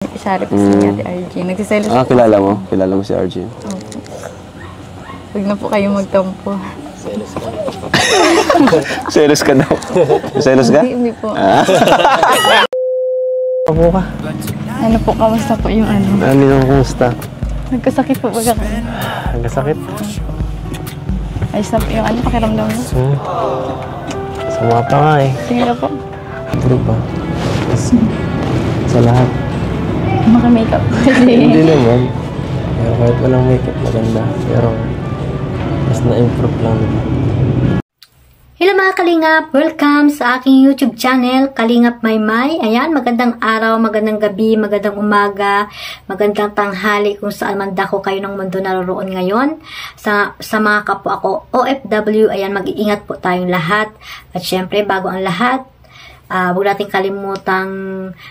Isari po si Ate RJ. Nagsiselos po. Kilala mo? Kilala mo si RJ? Opo. Huwag na po kayo magtampo. Selos ka daw. Selos ka? Hindi po. Ako ka? Ano po, kamusta po yung ano? Ano yung kumusta? Nagkasakit po ba ka? Nagkasakit? Ayos na po yung ano, pakiramdam mo? Sama pa nga eh. Sige na po. True ba? Sa lahat. Maka-makeup po. Hindi naman. Pero kahit walang makeup maganda. Pero mas na-improve lang. Hello mga Kalingap! Welcome sa aking YouTube channel, Kalingap Maymay. Ayan, magandang araw, magandang gabi, magandang umaga, magandang tanghali kung saan man dako kayo ng mundo naroon ngayon. Sa mga kapwa ko OFW, ayan, mag-iingat po tayong lahat. At syempre, bago ang lahat, huwag natin kalimutang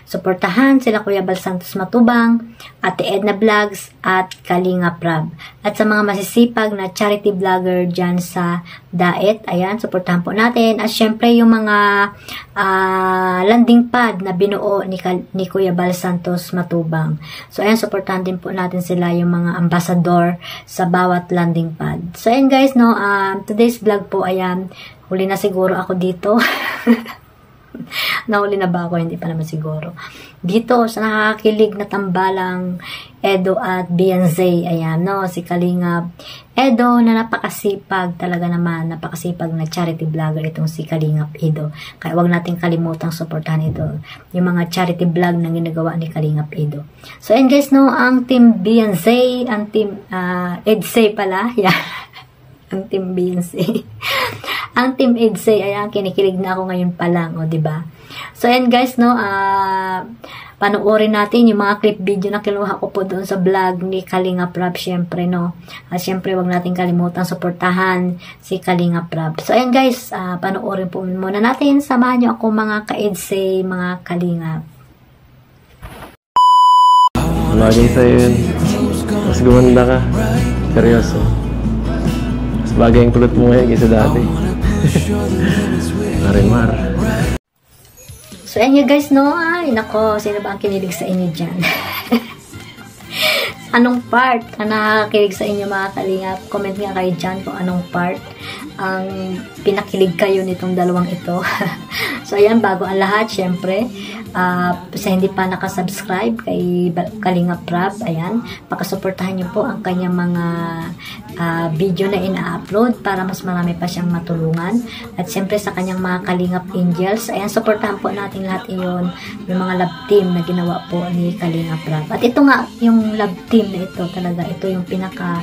suportahan sila Kuya Bal Santos Matubang, Ate Edna Vlogs, at Kalingap Rab. At sa mga masisipag na charity vlogger dyan sa Daet, ayan, suportahan po natin. At syempre yung mga landing pad na binuo ni Kuya Bal Santos Matubang. So ayan, suportahan din po natin sila, yung mga ambassador sa bawat landing pad. So ayan guys, no, today's vlog po, ayan, huli na siguro ako dito. Nahuli na ba ako? Hindi pa naman siguro. Dito, sa nakakakilig na tambalang Edo at Beyonce, ayan, no, si Kalingap Edo na napakasipag, talaga naman, napakasipag na charity vlogger itong si Kalingap Edo. Kaya wag natin kalimutang suportahan ito, yung mga charity vlog na ginagawa ni Kalingap Edo. So, and guys, no, ang team Beyonce, ang team Edsay pala, yeah. Ang team Beyonce. Ang team Edsay, ayan, kinikilig na ako ngayon pa lang, o, diba? So, ayan guys, no, panoorin natin yung mga clip video na kinuha ko po doon sa vlog ni Kalingap Rab, syempre, no. At syempre, wag natin kalimutan suportahan si Kalingap Rab. So, ayan guys, panoorin po muna natin. Samahan nyo ako mga ka-Edsay, mga Kalingap. Laging sa'yo yun. Mas gumanda ka. Seryoso. Mas bagay ang kulot mo ngayon kaysa dati. Marimar. So, ayan guys, no? Ay, nako, sino ba ang kinilig sa inyo dyan? Anong part ang nakakilig sa inyo mga Kalingap? Comment nga kayo dyan kung anong part ang pinakilig kayo nitong dalawang ito. So, ayan, bago ang lahat, syempre, sa hindi pa nakasubscribe kay Kalingap Rab, ayan, pakasuportahan niyo po ang kanyang mga video na ina-upload para mas marami pa siyang matulungan. At syempre sa kanyang mga Kalingap Angels, ayan, suportahan po natin lahat iyon, yung mga love team na ginawa po ni Kalingap Rab. At ito nga, yung love team na ito talaga, ito yung pinaka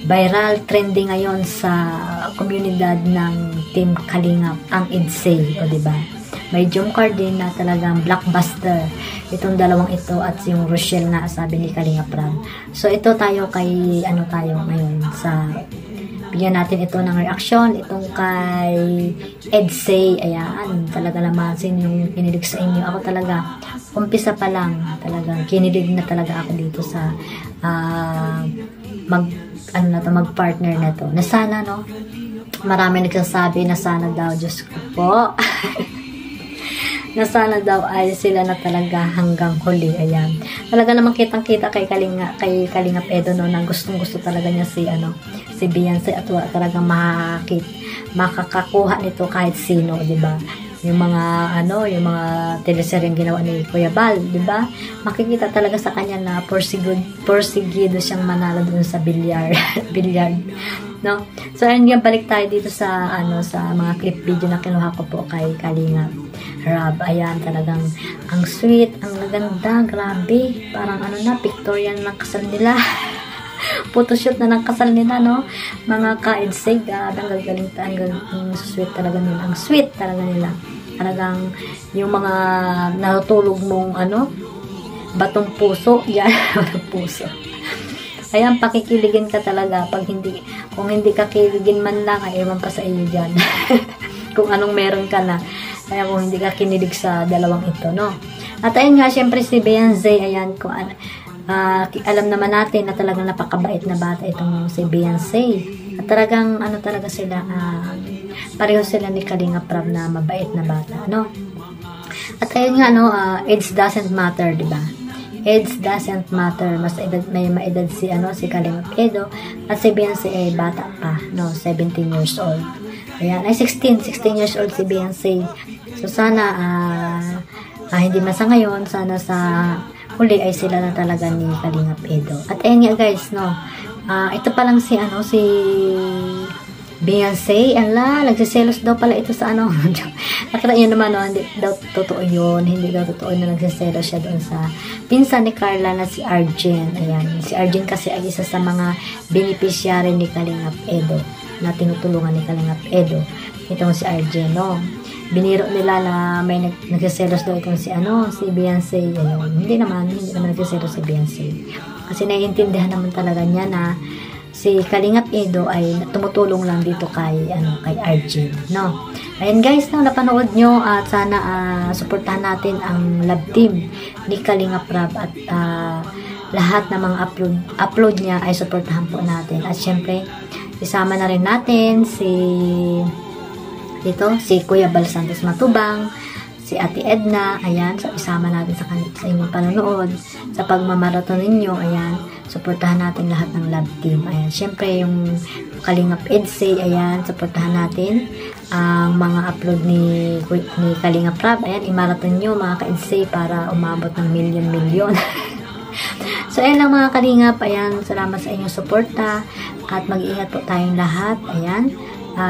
viral trending ngayon sa komunidad ng Team Kalingap, ang Edsay, o diba? May jump card din na talagang blockbuster itong dalawang ito, at yung Rochelle na sabi ni Kalingap Rab. So ito tayo kay ano tayo ngayon sa bigyan natin ito ng reaction itong kay Edsay. Ayan, talaga naman sino yung kinilig sa inyo. Ako talaga umpisa pa lang talagang kinilig na talaga ako dito sa mag-partner na to. Na sana, no, marami nagsasabi na sana daw, Diyos ko po. Na sana daw ay sila na talaga hanggang huli. Ayan. Talaga namang kitang-kita kay Kalingap Edo, no, nang gustong-gusto talaga niya si Beyonce, at wala talagang makakakuha nito kahit sino, 'di ba? Yung mga yung mga teleseryeng ginawa ni Kuya Bal, 'di ba? Makikita talaga sa kanya na porsigido siyang manalo doon sa billiard, no? So ayun, balik tayo dito sa sa mga clip video na kinuha ko po kay Kalingap Rab. Ayan, talagang ang sweet, ang ganda, grabe. Parang Victorian ng kasal nila. Photoshoot na ng kasal nila, no? Mga ka-Edsay, ang gagaling, ang sweet talaga nila. Ang sweet talaga nila. Talagang yung mga natutulog mong batong puso. Yan, batong puso. Ayan, pakikiligin ka talaga. Kung hindi ka kiligin man lang, ay ewan pa sa iyo dyan. Kung anong meron ka na. Kaya kung hindi ka kinilig sa dalawang ito, no? At ayun nga, syempre si Beyonce, ayan, kung alam naman natin na talagang napakabait na bata itong si Beyonce. At talagang, talaga sila, pareho sila ni Kalingap Rab na mabait na bata, no? At ayun nga, no, age doesn't matter, di ba? Age doesn't matter. Mas edad, may maedad si, si Kalingap Edo. At si Beyonce ay bata pa, no, 17 years old. Ayan, ay 16 years old si Beyonce. So, sana, hindi masa ngayon, sana sa huli ay sila na talaga ni Kalingap Edo. At ayun nga guys, no, ito pa lang si, si Beyonce, nagsiselos daw pala ito sa nakita nyo naman, no, hindi daw totoo yun, hindi daw totoo na nagsiselos siya doon sa pinsan ni Carla na si Arjen. Ayan, si Arjen kasi ay isa sa mga beneficiary ni Kalingap Edo, na tinutulungan ni Kalingap Edo, itong si Arjen, no. Biniro nila na may nagsiselos daw itong si Beyonce. Ayun, hindi naman nagsiselos si Beyonce, kasi naiintindihan naman talaga niya na si Kalingap Edo ay tumutulong lang dito kay Arjen, no. Ayun guys, no, napanood nyo at sana suportahan natin ang love team ni Kalingap Rab at lahat ng mga upload niya ay suportahan po natin. At syempre, isama na rin natin si Kuya Bal Santos Matubang, si Ate Edna. Ayan, so isama natin sa inyong panonood, sa pagmamaraton ninyo. Ayan, suportahan natin lahat ng love team. Ayan, syempre yung Kalingap Edsay, ayan, suportahan natin ang mga upload ni Kalingap Rab. Ayan, imaraton nyo mga ka-Edsay para umabot ng milyon. So ayan lang mga Kalingap. Ayan, salamat sa inyong suporta at mag-iingat po tayong lahat. Ayan,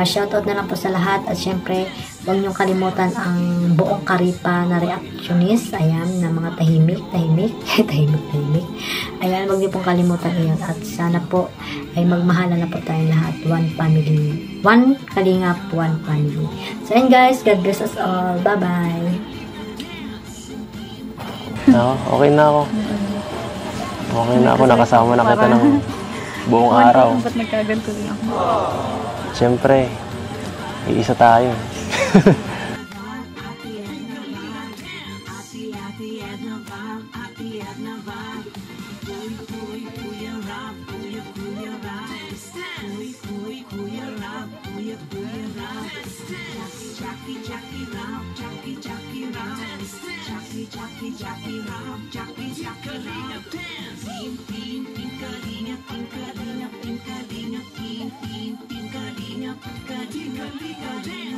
shoutout na lang po sa lahat. At syempre, huwag niyong kalimutan ang buong Karipa na reactionist. Ayan, na mga tahimik. Ayan, huwag niyo pong kalimutan iyon. At sana po ay magmahala na po tayong lahat. One family. One Kalingap, one family. So ayan guys, God bless us all. Bye-bye. Okay na ako. Okay na ako. Nakasama na kita ng buong araw. Ba't nagkaganto din ako? Siyempre, iisa tayo. Kalinga,